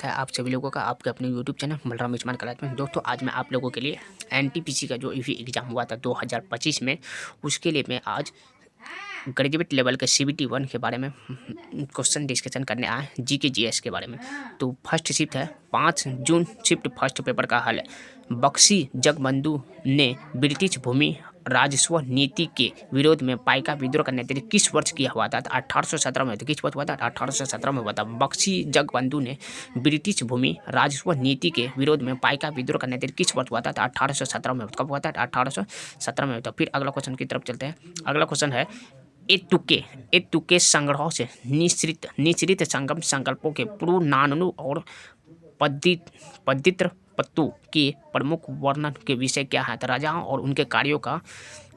है आप सभी लोगों का आपके अपने YouTube channel Balram Ismail class में। दोस्तों आज मैं आप लोगों के लिए एनटीपीसी का जो एग्ज़ाम हुआ था 2025 में, उसके लिए मैं आज ग्रेजुएट लेवल के CBT 1 के बारे में क्वेश्चन डिस्कशन करने आए हैं, जीके जीएस के बारे में। तो फर्स्ट शिफ्ट है 5 जून, शिफ्ट फर्स्ट पेपर का हल है। बख्शी जगबंधु ने ब्रिटिश भूमि राजस्व नीति के विरोध में पाइका विद्रोह का नेतृत्व किस वर्ष किया हुआ था? 1817 में। तो किस वर्ष हुआ था? 1817 में हुआ था। बख्शी जगबंधु ने ब्रिटिश भूमि राजस्व नीति के विरोध में पाइका विद्रोह का नेतृत्व किस वर्ष हुआ था? 1817 में। कब हुआ था? 1817 में। तो फिर अगला क्वेश्चन की तरफ चलते हैं। अगला क्वेश्चन है ए तुके संग्रह से निश्रित संगम संकल्पों के पूर्व नाननु और पद्दित्र पत्तु के प्रमुख वर्णन के विषय क्या है? तो राजाओं और उनके कार्यों का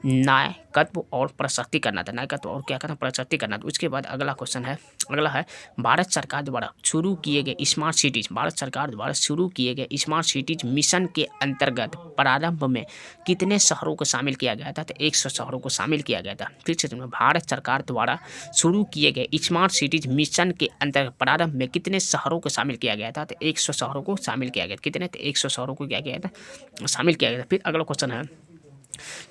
नायकत्व और प्रशस्ति करना था। नायकत्व और क्या करना? प्रशस्ति करना था। उसके बाद अगला क्वेश्चन है, अगला है भारत सरकार द्वारा शुरू किए गए स्मार्ट सिटीज, भारत सरकार द्वारा शुरू किए गए स्मार्ट सिटीज मिशन के अंतर्गत प्रारंभ में कितने शहरों को शामिल किया गया था? तो 100 शहरों को शामिल किया गया था। फिर से भारत सरकार द्वारा शुरू किए गए स्मार्ट सिटीज मिशन के अंतर्गत प्रारंभ में कितने शहरों को शामिल किया गया था? तो 100 शहरों को शामिल किया गया। कितने? तो 100 शहरों को किया गया था, शामिल किया गया था। फिर अगला क्वेश्चन है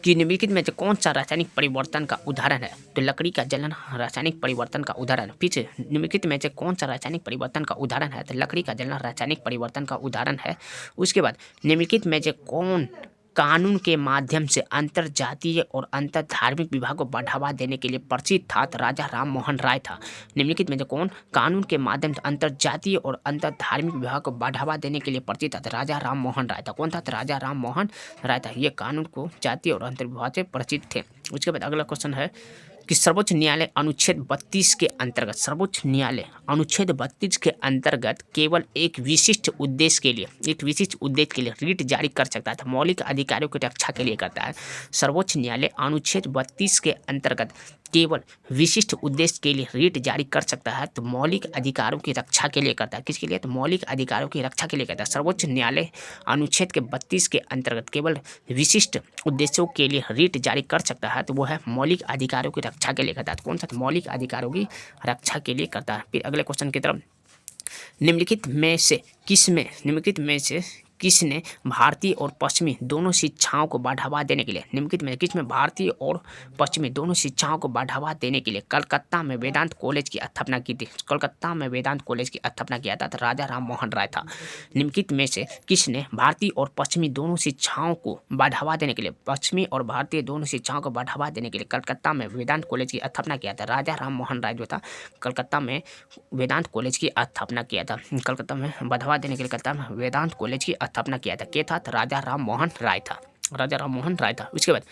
कि निम्नलिखित में से कौन सा रासायनिक परिवर्तन का उदाहरण है? तो लकड़ी का जलन रासायनिक परिवर्तन का उदाहरण है। पीछे निम्नलिखित में से कौन सा रासायनिक परिवर्तन का उदाहरण है? तो लकड़ी का जलन रासायनिक परिवर्तन का उदाहरण है। उसके बाद निम्नलिखित में से कौन कानून के माध्यम से अंतर जातीय और अंतर धार्मिक विवाह को बढ़ावा देने के लिए परिचित था? तो राजा राम मोहन राय था। निम्नलिखित में से कौन कानून के माध्यम से अंतर जातीय और अंतर धार्मिक विवाह को बढ़ावा देने के लिए परिचित था? तो राजा राम मोहन राय था। कौन था? तो राजा राम मोहन राय था। ये कानून को जातीय और अंतर विवाह से परिचित थे। उसके बाद अगला क्वेश्चन है कि सर्वोच्च न्यायालय अनुच्छेद 32 के अंतर्गत, सर्वोच्च न्यायालय अनुच्छेद 32 के अंतर्गत केवल एक विशिष्ट उद्देश्य के लिए रिट जारी कर सकता है। मौलिक अधिकारों की रक्षा के लिए करता है। सर्वोच्च न्यायालय अनुच्छेद 32 के अंतर्गत केवल विशिष्ट उद्देश्य के लिए रिट जारी कर सकता है, तो मौलिक अधिकारों की रक्षा के लिए करता है। किसके लिए? तो मौलिक अधिकारों की रक्षा के लिए करता है। सर्वोच्च न्यायालय अनुच्छेद के 32 के अंतर्गत केवल विशिष्ट उद्देश्यों के लिए रिट जारी कर सकता है, तो वो है मौलिक अधिकारों की रक्षा के लिए करता है। तो कौन सा? मौलिक अधिकारों की रक्षा के लिए करता है। फिर अगले क्वेश्चन की तरफ, निम्नलिखित में से किसने भारतीय और पश्चिमी दोनों शिक्षाओं को बढ़ावा देने के लिए, निम्नलिखित में किसमें भारतीय और पश्चिमी दोनों शिक्षाओं को बढ़ावा देने के लिए कलकत्ता में वेदांत कॉलेज की स्थापना की थी? कलकत्ता में वेदांत कॉलेज की स्थापना किया था, तो राजा राम मोहन राय था। निम्नलिखित में से किसने भारतीय और पश्चिमी दोनों शिक्षाओं को बढ़ावा देने के लिए, पश्चिमी और भारतीय दोनों शिक्षाओं को बढ़ावा देने के लिए कलकत्ता में वेदांत कॉलेज की स्थापना किया था? राजा राम मोहन राय जो था, कलकत्ता में वेदांत कॉलेज की स्थापना किया था। कलकत्ता में बढ़ावा देने के लिए कलकत्ता में वेदांत कॉलेज की स्थापना किया था। क्या था? तो राजा राम मोहन राय था। राजा राम मोहन राय था। उसके बाद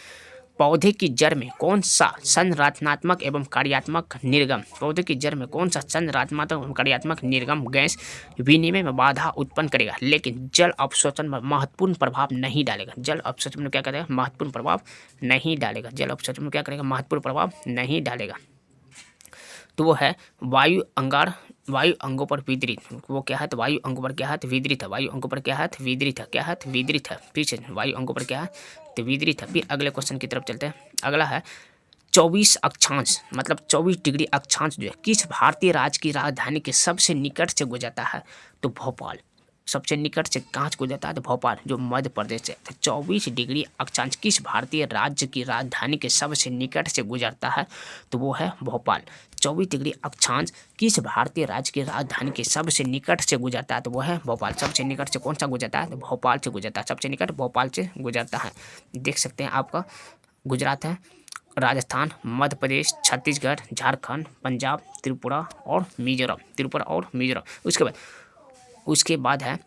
पौधे की जड़ में कौन सा संरचनात्मक एवं कार्यात्मक निर्गम, पौधे की जड़ में कौन सा संरचनात्मक एवं कार्यात्मक निर्गम गैस विनिमय में बाधा उत्पन्न करेगा, लेकिन जल अपशोषण में महत्वपूर्ण प्रभाव नहीं डालेगा? जल अपशोषण में क्या करेगा? महत्वपूर्ण प्रभाव नहीं डालेगा। जल अपशोषण में क्या करेगा? महत्वपूर्ण प्रभाव नहीं डालेगा। तो वो है वायु अंगों पर विदरित। वो क्या है? तो वायु अंगों पर क्या है? तो विदरित है। वायु अंगों पर क्या है? तो विदरित है। क्या है? तो विदरित है। पीछे वायु अंगों पर क्या है? तो विदरित है। फिर अगले क्वेश्चन की तरफ चलते हैं। अगला है 24 अक्षांश, मतलब 24 डिग्री अक्षांश जो है किस भारतीय राज्य की राजधानी के सबसे निकट से गुजरता है? तो भोपाल। सबसे निकट से कहाँ से गुजरता है? तो भोपाल, जो मध्य प्रदेश है। तो 24 डिग्री अक्षांश किस भारतीय राज्य की राजधानी के सबसे निकट से गुजरता है? तो वो है भोपाल। 24 डिग्री अक्षांश किस भारतीय राज्य की राजधानी के सबसे निकट से गुजरता है? तो वो है भोपाल। सबसे निकट से कौन सा गुजरता है? तो भोपाल से गुजरता है। सबसे निकट भोपाल से गुजरता है। देख सकते हैं आपका गुजरात है, राजस्थान, मध्य प्रदेश, छत्तीसगढ़, झारखंड, पंजाब, त्रिपुरा और मिजोरम। उसके बाद है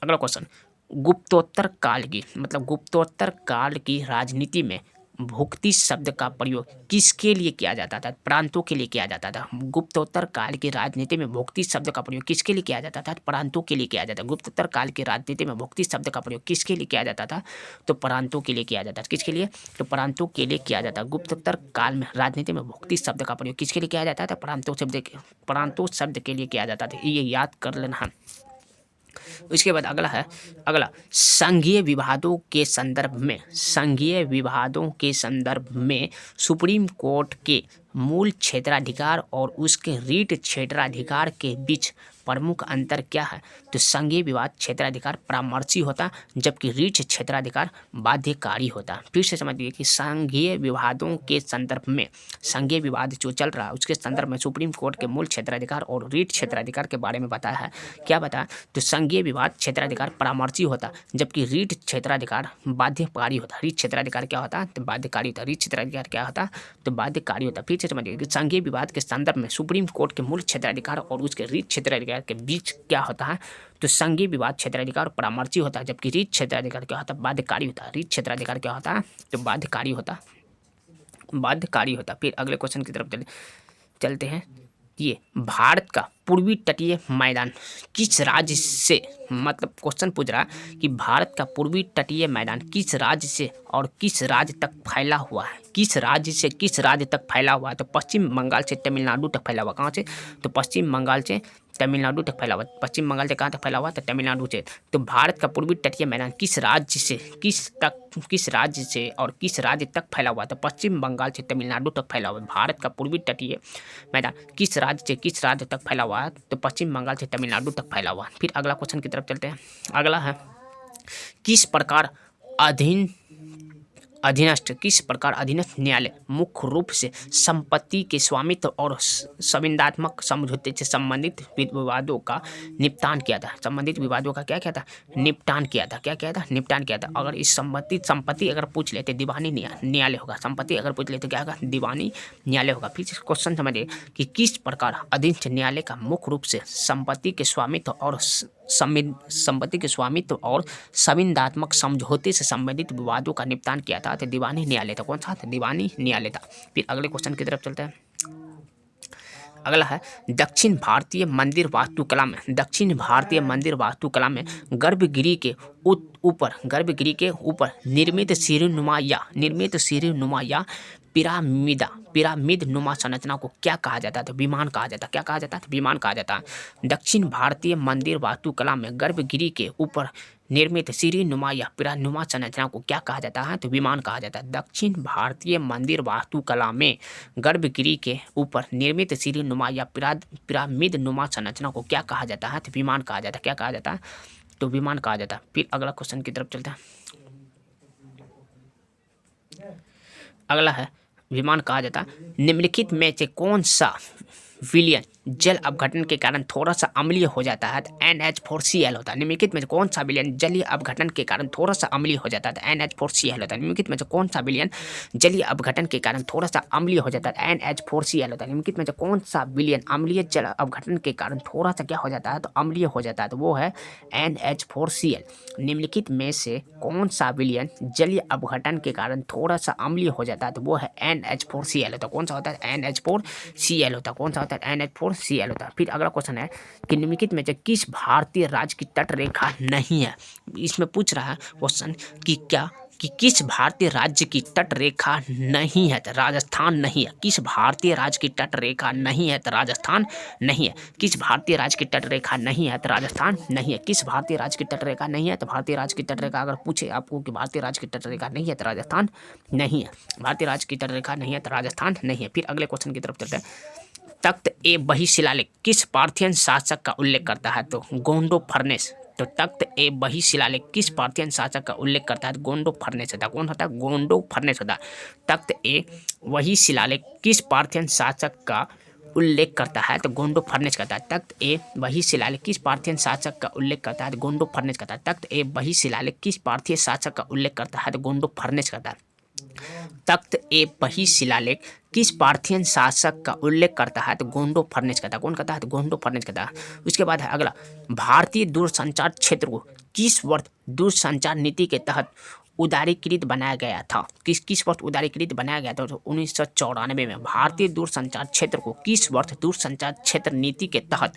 अगला क्वेश्चन, गुप्तोत्तर काल की, मतलब गुप्तोत्तर काल की राजनीति में भुक्ति शब्द का प्रयोग किसके लिए किया जाता था? प्रांतों के लिए किया जाता था। गुप्तोत्तर काल की राजनीति में भुक्ति शब्द का प्रयोग किसके लिए किया जाता था? प्रांतों के लिए किया जाता था। गुप्तोत्तर काल की राजनीति में भुक्ति शब्द का प्रयोग किसके लिए किया जाता था? तो प्रांतों के लिए किया जाता था। किसके लिए? तो प्रांतों के लिए किया जाता। गुप्तोत्तर काल में राजनीति में भुक्ति शब्द का प्रयोग किसके लिए किया जाता था? प्रांतों शब्द के लिए किया जाता था। ये याद कर लेना। उसके बाद अगला संघीय विवादों के संदर्भ में सुप्रीम कोर्ट के मूल क्षेत्राधिकार और उसके रीट क्षेत्राधिकार के बीच प्रमुख अंतर क्या है? तो संघीय विवाद क्षेत्राधिकार परामर्शी होता, जबकि रीट क्षेत्राधिकार बाध्यकारी होता। फिर से समझिए कि संघीय विवादों के संदर्भ में, संघीय विवाद जो चल रहा है उसके संदर्भ में सुप्रीम कोर्ट के मूल क्षेत्राधिकार और रीट क्षेत्राधिकार के बारे में बताया है। क्या बताया? तो संघीय विवाद क्षेत्राधिकार परामर्शी होता, जबकि रीट क्षेत्राधिकार बाध्यकारी होता। रीट क्षेत्राधिकार क्या होता है? तो बाध्यकारी होता। रीट क्षेत्राधिकार क्या होता? तो बाध्यकारी होता। फिर से समझिए कि संघीय विवाद के संदर्भ में सुप्रीम कोर्ट के मूल क्षेत्राधिकार और उसके रीट क्षेत्राधिकार के बीच क्या होता है? तो संघीय विवाद क्षेत्राधिकार परामर्शी होता है, जबकि रीट क्षेत्राधिकार क्या होता है? बाध्यकारी होता है। रीट क्षेत्राधिकार क्या होता है? तो बाध्यकारी होता, बाध्यकारी होता। फिर अगले क्वेश्चन की तरफ चलते हैं। ये भारत का पूर्वी तटीय मैदान किस राज्य से, मतलब क्वेश्चन पूछ रहा है कि भारत का पूर्वी तटीय मैदान किस राज्य से और किस राज्य तक फैला हुआ है? किस राज्य से किस राज्य तक फैला हुआ है? तो पश्चिम बंगाल से तमिलनाडु तक फैला हुआ। कहाँ से? तो पश्चिम बंगाल से तमिलनाडु तक फैला हुआ। पश्चिम बंगाल से कहाँ तक फैला हुआ? तो तमिलनाडु से। तो भारत का पूर्वी तटीय मैदान किस राज्य से किस राज्य से और किस राज्य तक फैला हुआ? तो पश्चिम बंगाल से तमिलनाडु तक फैला हुआ। भारत का पूर्वी तटीय मैदान किस राज्य से किस राज्य तक फैला हुआ है? तो पश्चिम बंगाल से तमिलनाडु तक फैला हुआ। फिर अगला क्वेश्चन की तरफ चलते हैं। अगला है किस प्रकार अधीनस्थ न्यायालय मुख्य रूप से संपत्ति के स्वामित्व और संविदात्मक समझौते से संबंधित विवादों का निपटान किया था? संबंधित विवादों का क्या किया था? निपटान किया था। क्या किया था? निपटान किया था। अगर इस संपत्ति अगर पूछ लेते दीवानी न्यायालय होगा। संपत्ति अगर पूछ लेते क्या होगा? दीवानी न्यायालय होगा। फिर क्वेश्चन समझिए कि किस प्रकार अधीनस्थ न्यायालय का मुख्य रूप से संपत्ति के स्वामित्व और संविदात्मक समझौते से संबंधित विवादों का निपटान किया था? तो दीवानी न्यायालय था। कौन सा था? दीवानी न्यायालय था। फिर अगले क्वेश्चन की तरफ चलते हैं। अगला है दक्षिण भारतीय मंदिर वास्तुकला में गर्भगृह के ऊपर निर्मित सीढ़ीनुमा या पिरामिड नुमा संरचना को क्या कहा जाता है? तो विमान कहा जाता है। क्या कहा जाता है? विमान कहा जाता है। दक्षिण भारतीय मंदिर वास्तुकला में गर्भगृह के ऊपर निर्मित सीढ़ीनुमा या पिरामिड संरचना को क्या कहा जाता है? तो विमान कहा जाता है। दक्षिण भारतीय मंदिर वास्तुकला में गर्भगृह के ऊपर निर्मित सीढ़ीनुमा या पिरामिड नुमा संरचना को क्या कहा जाता है? तो विमान कहा जाता है। क्या कहा जाता है? तो विमान कहा जाता है। फिर अगला क्वेश्चन की तरफ चलते हैं। अगला है विमान कहा जाता है। निम्नलिखित में से कौन सा विलयन जल अपघटन के कारण थोड़ा सा अम्लीय हो जाता है? तो NH4Cl होता है। निम्नलिखित में से कौन सा विलयन जलीय अपघटन के कारण थोड़ा सा अम्लीय हो जाता है? तो NH4Cl होता है। निम्नलिखित में से कौन सा विलयन जलीय अपघटन के कारण थोड़ा सा अम्लीय हो जाता है? NH4Cl होता है। निम्नलिखित में से कौन सा विलयन अम्लीय जल अपघटन के कारण थोड़ा सा क्या हो जाता है? तो अम्लीय हो जाता है। तो वो है NH4Cl। निम्नलिखित में से कौन सा विलयन जलीय अपघटन के कारण थोड़ा सा अम्लीय हो जाता है? तो वो है NH4Cl होता है। कौन सा होता है? NH4Cl होता है। कौन सा होता है? NH4Cl होता है। फिर अगला क्वेश्चन है कि निम्नलिखित में से किस भारतीय राज्य की तट रेखा नहीं है? इसमें पूछ रहा है क्वेश्चन कि किस भारतीय राज्य की तट रेखा नहीं है? तो राजस्थान नहीं है। किस भारतीय राज्य की तट रेखा नहीं है? तो राजस्थान नहीं है। किस भारतीय राज्य की तट रेखा नहीं है? तो राजस्थान नहीं है। किस भारतीय राज्य की तट रेखा नहीं है? तो भारतीय राज्य की तट रेखा अगर पूछे आपको कि भारतीय राज्य की तट रेखा नहीं है तो राजस्थान नहीं है। भारतीय राज्य की तट रेखा नहीं है तो राजस्थान नहीं है। फिर अगले क्वेश्चन की तरफ चलते हैं। तख्त ए बही शिलालेख किस पार्थियन शासक का उल्लेख करता है? तो गोंडो फर्नेस। तो तख्त ए बही शिलालेख किस पार्थियन शासक का उल्लेख करता है? गोंडो फर्नेस होता है। कौन होता है? गोंडो फर्नेस होता है। तख्त ए वही शिलालेख किस पार्थियन शासक का उल्लेख करता है? तो गोंडो फर्नेस करता है। तख्त ए वही शिलालेख किस पार्थियन शासक का उल्लेख करता है? तो गोंडो फर्नेस करता है। तख्त ए वही शिलालेख किस पार्थियन शासक का उल्लेख करता है? तो गोंडो फर्नेस करता है। तख्त ए बही शिलालेख किस पार्थियन शासक का उल्लेख करता है? तो गोंडो फर्नेस करता है। कौन करता है? तो गोंडो फर्नेस करता है। उसके बाद है अगला, भारतीय दूरसंचार क्षेत्र को किस वर्ष दूरसंचार नीति के तहत उदारीकृत बनाया गया था? किस वर्ष उदारीकृत बनाया गया था? तो 1994 में। भारतीय दूरसंचार क्षेत्र को किस वर्ष दूरसंचार क्षेत्र नीति के तहत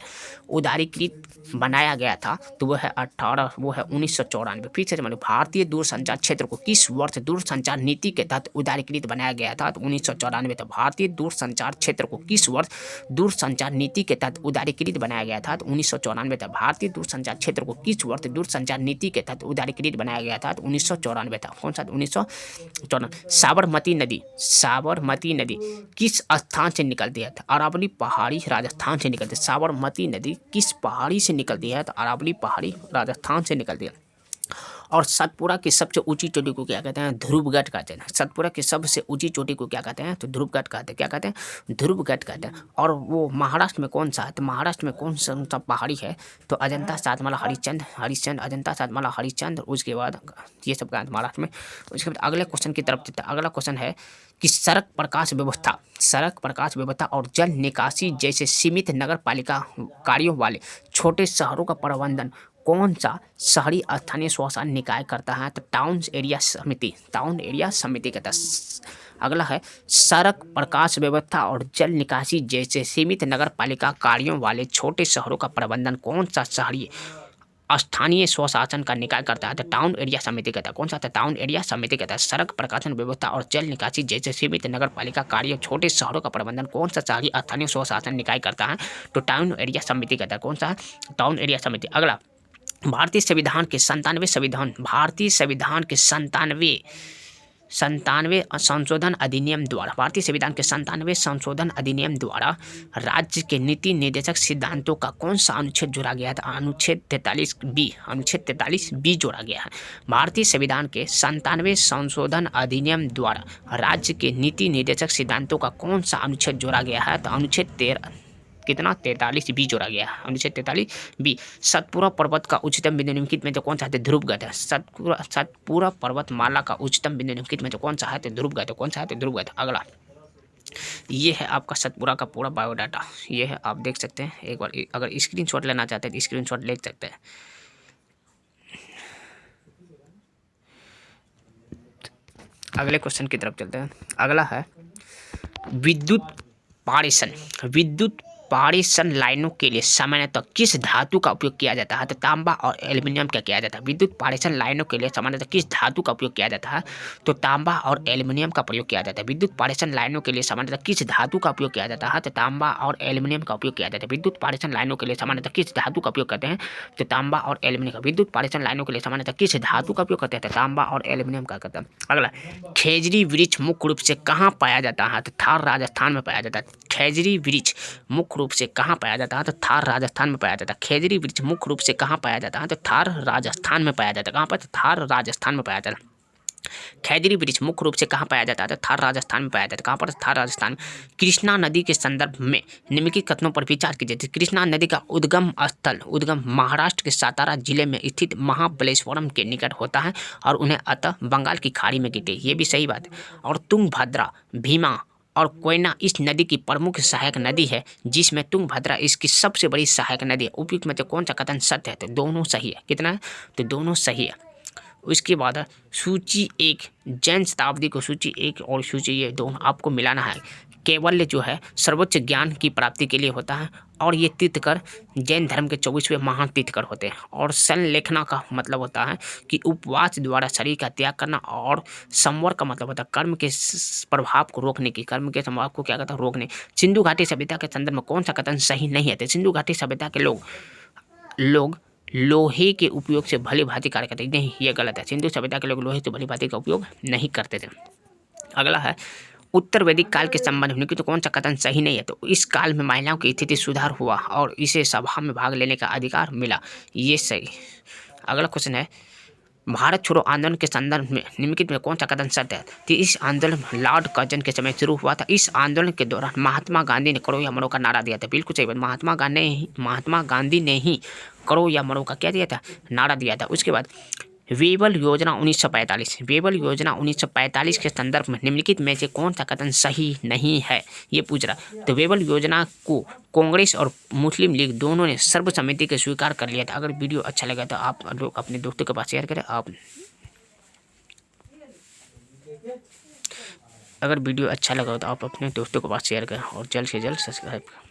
उदारीकृत बनाया गया था? तो वो है 1994। फिर से मतलब भारतीय दूरसंचार क्षेत्र को किस वर्ष दूरसंचार नीति के तहत उदारीकृत बनाया गया था? तो 1994। तो भारतीय दूरसंचार क्षेत्र को किस वर्ष दूरसंचार नीति के तहत उदारीकृत बनाया गया था? तो 1994। था। भारतीय दूरसंचार क्षेत्र को किस वर्ष दूरसंचार नीति के तहत उदारीकृत बनाया गया था? तो 1994। 94 था। कौन सा? 1994। साबरमती नदी किस स्थान से निकलती है? अरावली पहाड़ी राजस्थान से निकलती है। साबरमती नदी किस पहाड़ी से निकलती है? तो अरावली पहाड़ी राजस्थान से निकलती है। और सतपुड़ा की सबसे ऊंची चोटी को क्या कहते हैं? ध्रुवगढ़ कहते हैं। सतपुड़ा की सबसे ऊंची चोटी को क्या कहते हैं? तो ध्रुवगढ़ कहते हैं। क्या कहते हैं? ध्रुवगढ़ कहते हैं। और वो महाराष्ट्र में कौन सा है? तो महाराष्ट्र में कौन सा पहाड़ी है? तो अजंता सातमाला हरिश्चंद्र अजंता सातमाला हरिश्चंद्र। उसके बाद ये सब का महाराष्ट्र में। उसके बाद अगले क्वेश्चन की तरफ चलते हैं। अगला क्वेश्चन है कि सड़क प्रकाश व्यवस्था और जल निकासी जैसे सीमित नगर पालिका कार्यों वाले छोटे शहरों का प्रबंधन कौन सा शहरी स्थानीय स्वशासन निकाय करता है? तो टाउन एरिया समिति कहता है। अगला है सड़क प्रकाश व्यवस्था और जल निकासी जैसे सीमित नगर पालिका कार्यों वाले छोटे शहरों का प्रबंधन कौन सा शहरी स्थानीय स्वशासन का निकाय करता है? तो टाउन एरिया समिति कहता है। कौन सा? टाउन एरिया समिति कहता है। सड़क प्रकाशन व्यवस्था और जल निकासी जैसे सीमित नगर पालिका कार्य छोटे शहरों का प्रबंधन कौन सा शहरी स्थानीय स्वशासन निकाय करता है? तो टाउन एरिया समिति कहता है। कौन सा? टाउन एरिया समिति। अगला भारतीय संविधान के 97 संशोधन अधिनियम द्वारा राज्य के नीति निर्देशक सिद्धांतों का कौन सा अनुच्छेद जोड़ा गया था? अनुच्छेद 43B जोड़ा गया है। भारतीय संविधान के 97 संशोधन अधिनियम द्वारा राज्य के नीति निर्देशक सिद्धांतों का कौन सा अनुच्छेद जोड़ा गया है? तो अनुच्छेद 43B जोड़ा गया है। अनुच्छेद 43B। सतपुड़ा पर्वत का उच्चतम बिंदु निम्नलिखित में जो कौन सा है? ध्रुवगढ़ है। सतपुड़ा पर्वतमाला का उच्चतम बिंदु निम्नलिखित में जो कौन सा है? तो ध्रुवगढ़। कौन सा है? तो ध्रुवगढ़। अगला ये है आपका सतपुड़ा का पूरा बायोडाटा। ये है, आप देख सकते हैं। एक बार अगर स्क्रीनशॉट लेना चाहते हैं तो स्क्रीनशॉट ले सकते हैं। अगले क्वेश्चन की तरफ चलते हैं। अगला है विद्युत पारेषण लाइनों के लिए सामान्यतः किस धातु का उपयोग किया जाता है? तो तांबा और एल्युमिनियम का किया जाता है। विद्युत पारेषण लाइनों के लिए सामान्यतः किस धातु का उपयोग किया जाता है? तो तांबा और एल्युमिनियम का प्रयोग किया जाता है। विद्युत पारेषण लाइनों के लिए सामान्यतः किस धातु का उपयोग किया जाता है? तो तांबा और एल्युमिनियम का उपयोग किया जाता है। विद्युत पारेषण लाइनों के लिए सामान्यतः किस धातु का उपयोग करते हैं? तो तांबा और एल्युमिनियम का। विद्युत पारेषण लाइनों के लिए सामान्यतः किस धातु का उपयोग करते हैं? तो तांबा और एल्युमिनियम का करते हैं। अगला खेजड़ी वृक्ष मुख्य रूप से कहाँ पाया जाता है? तो थार राजस्थान में पाया जाता है। खेजड़ी वृक्ष मुख्य रूप से कहाँ पाया जाता है? तो थार राजस्थान में पाया जाता है। खेजड़ी वृक्ष मुख्य रूप से कहाँ पाया जाता है? तो थार राजस्थान में पाया जाता है। कहाँ पर? तो थार राजस्थान में पाया जाता है। खेजड़ी वृक्ष मुख्य रूप से कहाँ पाया जाता है? तो थार राजस्थान में पाया जाता है। कहाँ पर? थार राजस्थान। कृष्णा नदी के संदर्भ में निम्नलिखित कथनों पर विचार कीजिए। कृष्णा नदी का उद्गम महाराष्ट्र के सातारा जिले में स्थित महाबलेश्वरम के निकट होता है और उन्हें अतः बंगाल की खाड़ी में गिरती है। ये भी सही बात है। और तुंगभद्रा, भीमा और कोयना इस नदी की प्रमुख सहायक नदी है, जिसमें तुंगभद्रा इसकी सबसे बड़ी सहायक नदी है। उपयुक्त में से कौन सा कथन सत्य है? तो दोनों सही है। कितना है? तो दोनों सही है। उसके बाद सूची 1 जैन शताब्दी को सूची 1 और सूची ये दोनों आपको मिलाना है। कैवल्य जो है सर्वोच्च ज्ञान की प्राप्ति के लिए होता है और ये तीर्थकर जैन धर्म के 24वें महान तीर्थकर होते हैं। और संलेखना का मतलब होता है कि उपवास द्वारा शरीर का त्याग करना। और संवर का मतलब होता है कर्म के प्रभाव को रोकने की, कर्म के प्रभाव को क्या कहता है? रोकने। सिंधु घाटी सभ्यता के संदर्भ में कौन सा कथन सही नहीं है? तो सिंधु घाटी सभ्यता के लोग लोहे के उपयोग से भली भांति कार्य करते थे। नहीं, ये गलत है। सिंधु सभ्यता के लोग लोहे से भली भांति का उपयोग नहीं करते थे। अगला है उत्तर वैदिक काल के संबंध में तो कौन सा कथन सही नहीं है? तो इस काल में महिलाओं की स्थिति सुधार हुआ और इसे सभा में भाग लेने का अधिकार मिला। ये सही। अगला क्वेश्चन है भारत छोड़ो आंदोलन के संदर्भ में निम्नलिखित में कौन सा कथन सत्य है? तो इस आंदोलन लॉर्ड कर्जन के समय शुरू हुआ था। इस आंदोलन के दौरान महात्मा गांधी ने करो या मरो का नारा दिया था। बिल्कुल सही बात। महात्मा गांधी ने ही करो या मरो का क्या दिया था? नारा दिया था। उसके बाद वेबल योजना 1945 के संदर्भ में निम्नलिखित में से कौन सा कथन सही नहीं है? ये पूछ रहा। तो वेबल योजना को कांग्रेस और मुस्लिम लीग दोनों ने सर्वसम्मति के स्वीकार कर लिया था। अगर वीडियो अच्छा लगा तो आप लोग अपने दोस्तों के पास शेयर करें। अगर वीडियो अच्छा लगा तो आप अपने दोस्तों के पास शेयर करें और जल्द से जल्द सब्सक्राइब करें।